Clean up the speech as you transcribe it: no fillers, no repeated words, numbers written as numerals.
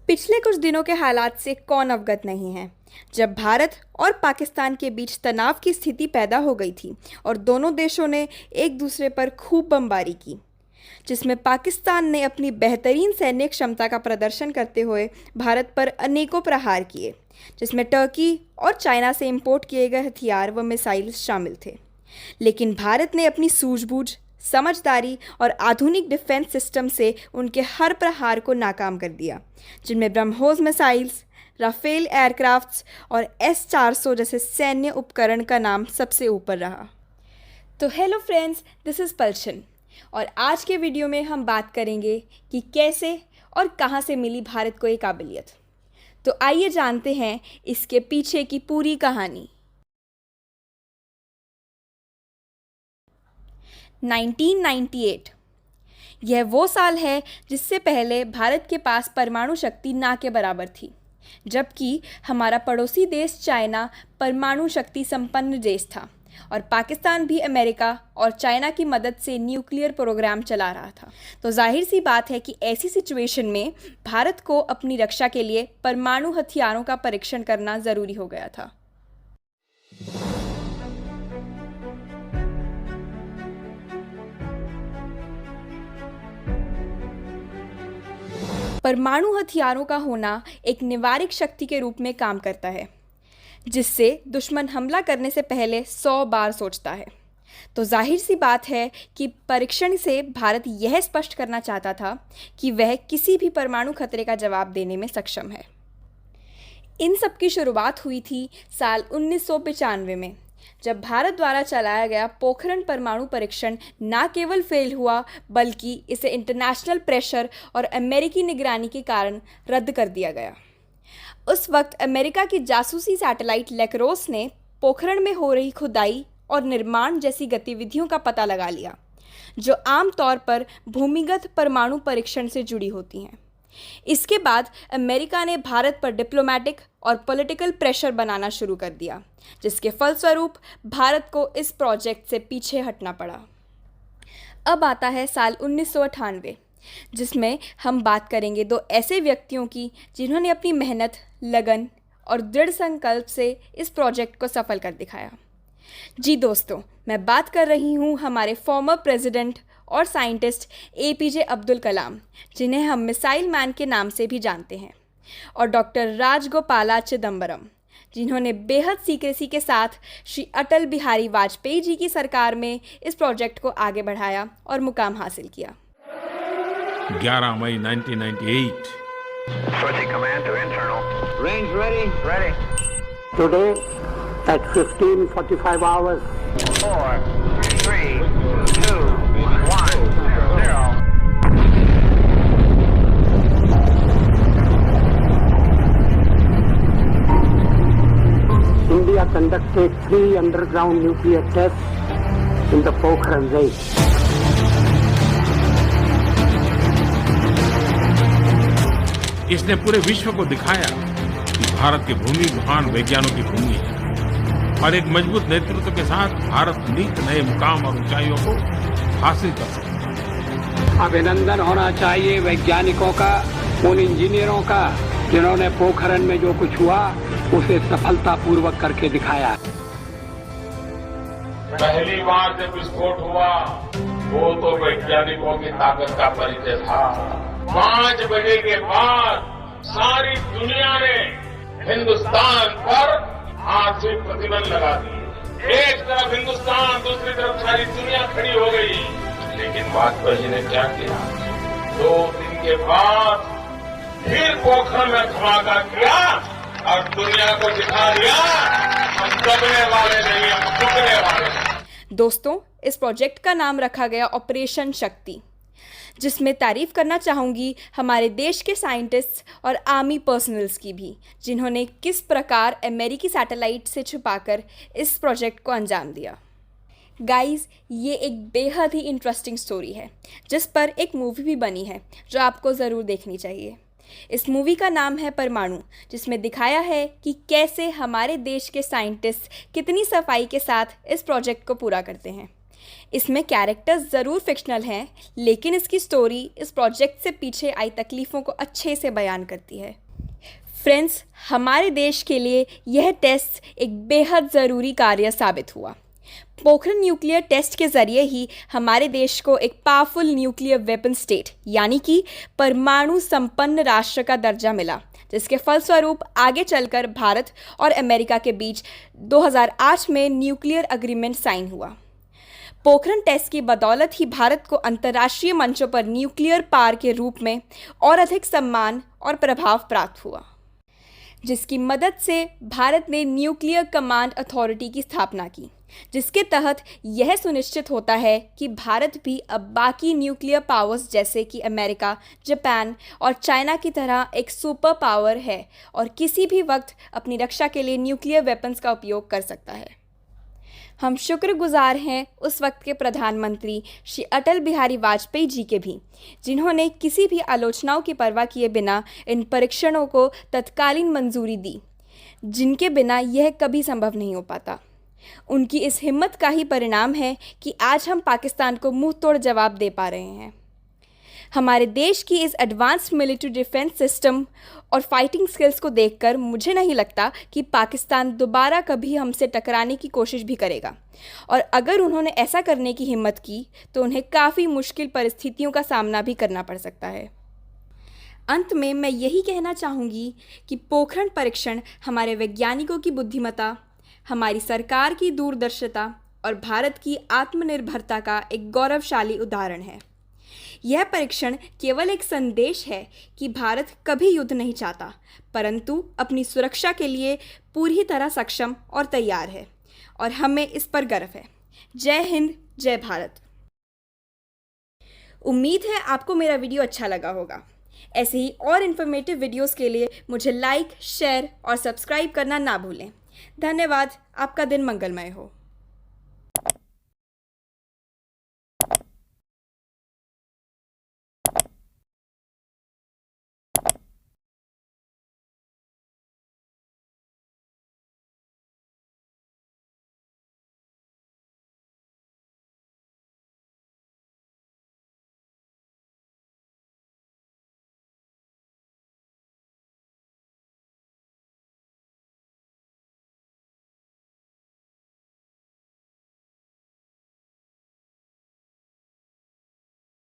पिछले कुछ दिनों के हालात से कौन अवगत नहीं है, जब भारत और पाकिस्तान के बीच तनाव की स्थिति पैदा हो गई थी और दोनों देशों ने एक दूसरे पर खूब बमबारी की, जिसमें पाकिस्तान ने अपनी बेहतरीन सैन्य क्षमता का प्रदर्शन करते हुए भारत पर अनेकों प्रहार किए, जिसमें टर्की और चाइना से इंपोर्ट किए गए हथियार व मिसाइल शामिल थे। लेकिन भारत ने अपनी सूझबूझ, समझदारी और आधुनिक डिफेंस सिस्टम से उनके हर प्रहार को नाकाम कर दिया, जिनमें ब्रह्मोस मिसाइल्स, राफेल एयरक्राफ्ट्स और S-400 जैसे सैन्य उपकरण का नाम सबसे ऊपर रहा। तो हेलो फ्रेंड्स, दिस इज़ पल्शन और आज के वीडियो में हम बात करेंगे कि कैसे और कहां से मिली भारत को ये काबिलियत। तो आइए जानते हैं इसके पीछे की पूरी कहानी। 1998 यह वो साल है जिससे पहले भारत के पास परमाणु शक्ति ना के बराबर थी, जबकि हमारा पड़ोसी देश चाइना परमाणु शक्ति संपन्न देश था और पाकिस्तान भी अमेरिका और चाइना की मदद से न्यूक्लियर प्रोग्राम चला रहा था। तो जाहिर सी बात है कि ऐसी सिचुएशन में भारत को अपनी रक्षा के लिए परमाणु हथियारों का परीक्षण करना ज़रूरी हो गया था। परमाणु हथियारों का होना एक निवारक शक्ति के रूप में काम करता है, जिससे दुश्मन हमला करने से पहले 100 बार सोचता है। तो जाहिर सी बात है कि परीक्षण से भारत यह स्पष्ट करना चाहता था कि वह किसी भी परमाणु खतरे का जवाब देने में सक्षम है। इन सब की शुरुआत हुई थी साल 1995 में, जब भारत द्वारा चलाया गया पोखरण परमाणु परीक्षण न केवल फेल हुआ, बल्कि इसे इंटरनेशनल प्रेशर और अमेरिकी निगरानी के कारण रद्द कर दिया गया। उस वक्त अमेरिका की जासूसी सैटेलाइट लेक्रोस ने पोखरण में हो रही खुदाई और निर्माण जैसी गतिविधियों का पता लगा लिया, जो आमतौर पर भूमिगत परमाणु परीक्षण से जुड़ी होती हैं। इसके बाद अमेरिका ने भारत पर डिप्लोमेटिक और पॉलिटिकल प्रेशर बनाना शुरू कर दिया, जिसके फलस्वरूप भारत को इस प्रोजेक्ट से पीछे हटना पड़ा। अब आता है साल 1998, जिसमें हम बात करेंगे दो ऐसे व्यक्तियों की जिन्होंने अपनी मेहनत, लगन और दृढ़ संकल्प से इस प्रोजेक्ट को सफल कर दिखाया। जी दोस्तों, मैं बात कर रही हूँ हमारे फॉर्मर प्रेसिडेंट और साइंटिस्ट APJ अब्दुल कलाम, जिन्हें हम मिसाइल मैन के नाम से भी जानते हैं, और डॉक्टर राजगोपाला चिदम्बरम, जिन्होंने बेहद सीक्रेसी के साथ श्री अटल बिहारी वाजपेयी जी की सरकार में इस प्रोजेक्ट को आगे बढ़ाया और मुकाम हासिल किया। 11 मई 1998। Switching command to internal. Range ready? Ready. Today at 15:45 hours. 4, 3, 2, 1, 0. India conducted 3 underground nuclear tests in the Pokhran range. इसने पूरे विश्व को दिखाया कि भारत की भूमि महान वैज्ञानिकों की भूमि है और एक मजबूत नेतृत्व के साथ भारत नित नए मुकाम और ऊंचाइयों को हासिल कर सकता है। अभिनंदन होना चाहिए वैज्ञानिकों का, उन इंजीनियरों का जिन्होंने पोखरण में जो कुछ हुआ उसे सफलतापूर्वक करके दिखाया। पहली बार जब विस्फोट हुआ वो तो वैज्ञानिकों की ताकत का परिचय था। 5 बजे के बाद सारी दुनिया ने हिंदुस्तान पर आर्थिक प्रतिबंध लगा दिए। एक तरफ हिंदुस्तान, दूसरी तरफ सारी दुनिया खड़ी हो गई। लेकिन वाजपेयी जी ने क्या किया? 2 दिन के बाद फिर पोखरण में धमाका किया और दुनिया को दिखा दिया हम दबने वाले नहीं, हम झुकने वाले हैं। दोस्तों, इस प्रोजेक्ट का नाम रखा गया ऑपरेशन शक्ति, जिसमें तारीफ करना चाहूँगी हमारे देश के साइंटिस्ट्स और आर्मी पर्सनल्स की भी, जिन्होंने किस प्रकार अमेरिकी सैटेलाइट से छुपाकर इस प्रोजेक्ट को अंजाम दिया। गाइस, ये एक बेहद ही इंटरेस्टिंग स्टोरी है जिस पर एक मूवी भी बनी है जो आपको ज़रूर देखनी चाहिए। इस मूवी का नाम है परमाणु, जिसमें दिखाया है कि कैसे हमारे देश के साइंटिस्ट कितनी सफाई के साथ इस प्रोजेक्ट को पूरा करते हैं। इसमें कैरेक्टर्स ज़रूर फिक्शनल हैं, लेकिन इसकी स्टोरी इस प्रोजेक्ट से पीछे आई तकलीफ़ों को अच्छे से बयान करती है। फ्रेंड्स, हमारे देश के लिए यह टेस्ट एक बेहद ज़रूरी कार्य साबित हुआ। पोखरण न्यूक्लियर टेस्ट के ज़रिए ही हमारे देश को एक पावरफुल न्यूक्लियर वेपन स्टेट यानी कि परमाणु संपन्न राष्ट्र का दर्जा मिला, जिसके फलस्वरूप आगे चलकर भारत और अमेरिका के बीच 2008 में न्यूक्लियर एग्रीमेंट साइन हुआ। पोखरण टेस्ट की बदौलत ही भारत को अंतर्राष्ट्रीय मंचों पर न्यूक्लियर पावर के रूप में और अधिक सम्मान और प्रभाव प्राप्त हुआ, जिसकी मदद से भारत ने न्यूक्लियर कमांड अथॉरिटी की स्थापना की, जिसके तहत यह सुनिश्चित होता है कि भारत भी अब बाकी न्यूक्लियर पावर्स जैसे कि अमेरिका, जापान और चाइना की तरह एक सुपर पावर है और किसी भी वक्त अपनी रक्षा के लिए न्यूक्लियर वेपन्स का उपयोग कर सकता है। हम शुक्रगुजार हैं उस वक्त के प्रधानमंत्री श्री अटल बिहारी वाजपेयी जी के भी, जिन्होंने किसी भी आलोचनाओं की परवाह किए बिना इन परीक्षणों को तत्कालीन मंजूरी दी, जिनके बिना यह कभी संभव नहीं हो पाता। उनकी इस हिम्मत का ही परिणाम है कि आज हम पाकिस्तान को मुंह तोड़ जवाब दे पा रहे हैं। हमारे देश की इस एडवांस्ड मिलिट्री डिफेंस सिस्टम और फाइटिंग स्किल्स को देखकर मुझे नहीं लगता कि पाकिस्तान दोबारा कभी हमसे टकराने की कोशिश भी करेगा, और अगर उन्होंने ऐसा करने की हिम्मत की तो उन्हें काफ़ी मुश्किल परिस्थितियों का सामना भी करना पड़ सकता है। अंत में मैं यही कहना चाहूँगी कि पोखरण परीक्षण हमारे वैज्ञानिकों की बुद्धिमत्ता, हमारी सरकार की दूरदर्शिता और भारत की आत्मनिर्भरता का एक गौरवशाली उदाहरण है। यह परीक्षण केवल एक संदेश है कि भारत कभी युद्ध नहीं चाहता, परंतु अपनी सुरक्षा के लिए पूरी तरह सक्षम और तैयार है, और हमें इस पर गर्व है। जय हिंद, जय भारत। उम्मीद है आपको मेरा वीडियो अच्छा लगा होगा। ऐसे ही और इन्फॉर्मेटिव वीडियोस के लिए मुझे लाइक, शेयर और सब्सक्राइब करना ना भूलें। धन्यवाद। आपका दिन मंगलमय हो।